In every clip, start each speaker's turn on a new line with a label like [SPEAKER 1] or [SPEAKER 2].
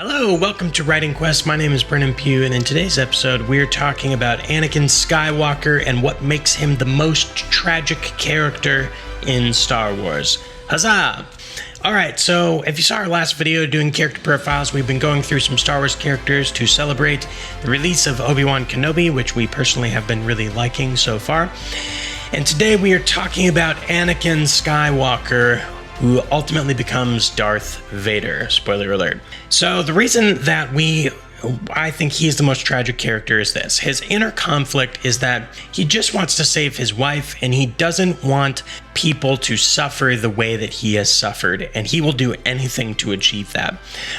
[SPEAKER 1] Hello, welcome to Writing Quest. My name is Brennan Pugh, and in today's episode, we're talking about Anakin Skywalker and what makes him the most tragic character in Star Wars. Huzzah! Alright, so if you saw our last video doing character profiles, we've been going through some Star Wars characters to celebrate the release of Obi-Wan Kenobi, which we personally have been really liking so far. And today we are talking about Anakin Skywalker, who ultimately becomes Darth Vader. Spoiler alert. So the reason that I think he's the most tragic character is this. His inner conflict is that he just wants to save his wife, and he doesn't want people to suffer the way that he has suffered, and he will do anything to achieve that,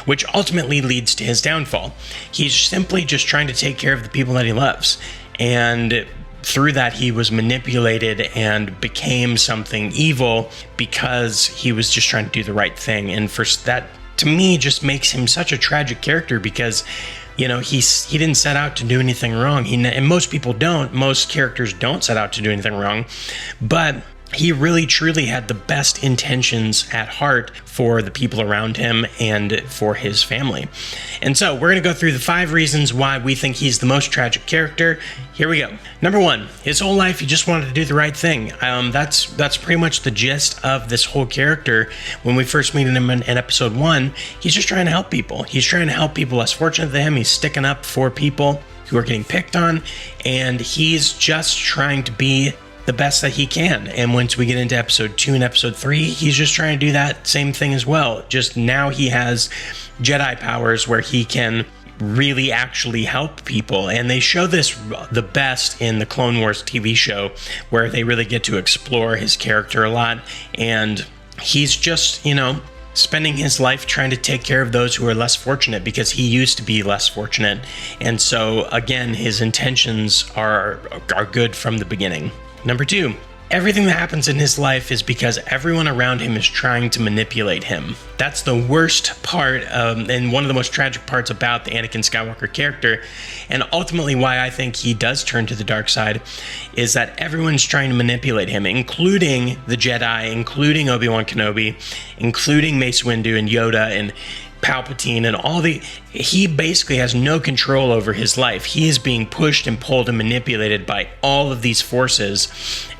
[SPEAKER 1] which ultimately leads to his downfall. He's simply just trying to take care of the people that he loves, and through that, he was manipulated and became something evil because he was just trying to do the right thing. And for that, to me, just makes him such a tragic character because, you know, he didn't set out to do anything wrong. And most people don't. Most characters don't set out to do anything wrong. But he really, truly had the best intentions at heart for the people around him and for his family. And so we're going to go through the 5 reasons why we think he's the most tragic character. Here we go. Number 1, his whole life, he just wanted to do the right thing. That's pretty much the gist of this whole character. When we first meet him in episode 1, he's just trying to help people. He's trying to help people less fortunate than him. He's sticking up for people who are getting picked on, and he's just trying to be the best that he can. And once we get into episode 2 and episode 3, he's just trying to do that same thing as well. Just now he has Jedi powers where he can really actually help people. And they show this the best in the Clone Wars TV show, where they really get to explore his character a lot. And he's just, you know, spending his life trying to take care of those who are less fortunate because he used to be less fortunate. And so again, his intentions are good from the beginning. Number 2, everything that happens in his life is because everyone around him is trying to manipulate him. That's the worst part and one of the most tragic parts about the Anakin Skywalker character, and ultimately why I think he does turn to the dark side, is that everyone's trying to manipulate him, including the Jedi, including Obi-Wan Kenobi, including Mace Windu and Yoda and Palpatine and he basically has no control over his life. He is being pushed and pulled and manipulated by all of these forces.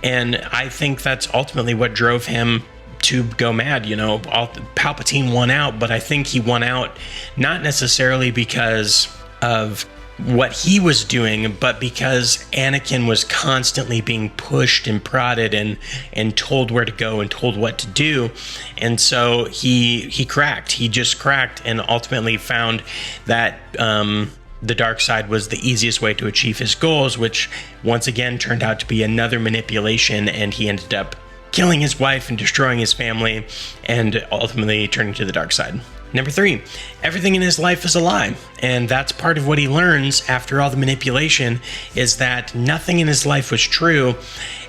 [SPEAKER 1] And I think that's ultimately what drove him to go mad. You know, Palpatine won out, but I think he won out not necessarily because of what he was doing, but because Anakin was constantly being pushed and prodded and told where to go and told what to do. And so he cracked. He just cracked and ultimately found that the dark side was the easiest way to achieve his goals, which once again turned out to be another manipulation, and he ended up killing his wife and destroying his family and ultimately turning to the dark side. Number 3, everything in his life is a lie. And that's part of what he learns after all the manipulation, is that nothing in his life was true.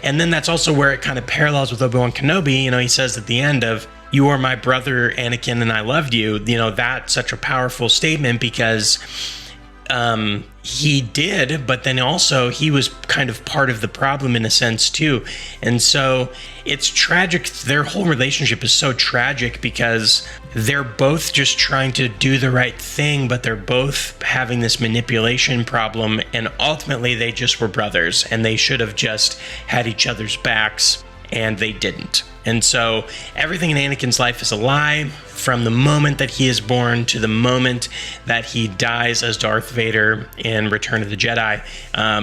[SPEAKER 1] And then that's also where it kind of parallels with Obi-Wan Kenobi. You know, he says at the end of, "You are my brother, Anakin, and I loved you." You know, that's such a powerful statement because he did, but then also he was kind of part of the problem in a sense too. And so it's tragic. Their whole relationship is so tragic because they're both just trying to do the right thing, but they're both having this manipulation problem. And ultimately they just were brothers, and they should have just had each other's backs, and they didn't. And so everything in Anakin's life is a lie, from the moment that he is born to the moment that he dies as Darth Vader in Return of the Jedi.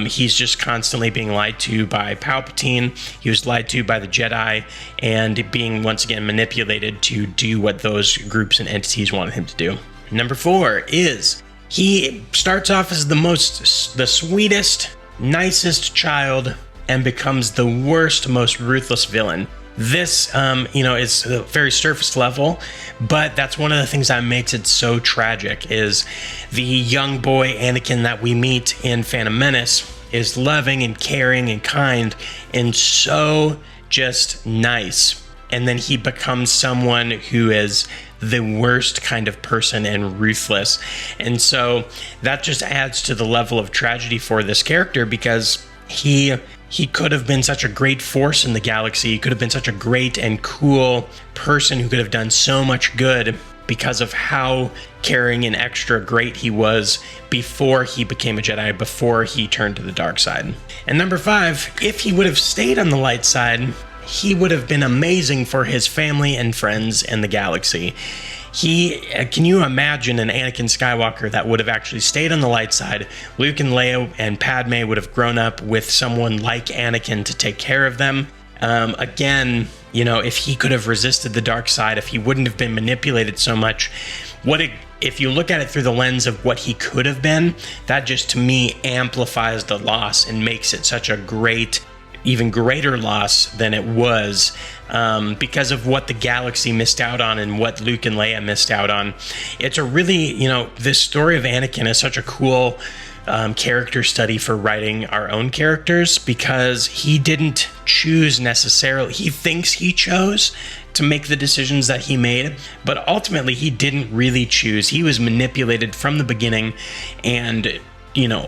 [SPEAKER 1] He's just constantly being lied to by Palpatine. He was lied to by the Jedi and being once again manipulated to do what those groups and entities wanted him to do. Number 4 is he starts off as the sweetest, nicest child and becomes the worst, most ruthless villain. This, is a very surface level, but that's one of the things that makes it so tragic, is the young boy Anakin that we meet in Phantom Menace is loving and caring and kind and so just nice. And then he becomes someone who is the worst kind of person and ruthless. And so that just adds to the level of tragedy for this character, because he could have been such a great force in the galaxy. He could have been such a great and cool person who could have done so much good. because of how caring and extra great he was before he became a Jedi, before he turned to the dark side. And number 5, if he would have stayed on the light side, he would have been amazing for his family and friends and the galaxy. Can you imagine an Anakin Skywalker that would have actually stayed on the light side? Luke and Leia and Padme would have grown up with someone like Anakin to take care of them. Again, if he could have resisted the dark side, if he wouldn't have been manipulated so much, if you look at it through the lens of what he could have been, that just to me amplifies the loss and makes it such a great, even greater loss than it was, because of what the galaxy missed out on and what Luke and Leia missed out on. It's a really, this story of Anakin is such a cool character study for writing our own characters, because he didn't choose necessarily. He thinks he chose to make the decisions that he made, but ultimately he didn't really choose. He was manipulated from the beginning and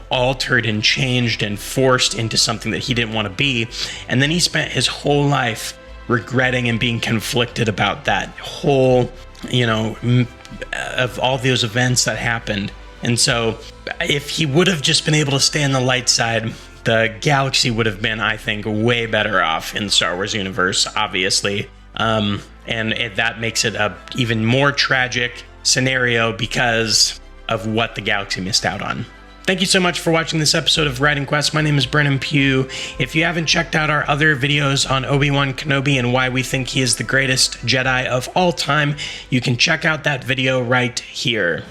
[SPEAKER 1] altered and changed and forced into something that he didn't want to be. And then he spent his whole life regretting and being conflicted about that whole, of all those events that happened. And so if he would have just been able to stay on the light side, the galaxy would have been, I think, way better off in the Star Wars universe, obviously. And that makes it a even more tragic scenario because of what the galaxy missed out on. Thank you so much for watching this episode of Writing Quest. My name is Brennan Pugh. If you haven't checked out our other videos on Obi-Wan Kenobi and why we think he is the greatest Jedi of all time, you can check out that video right here.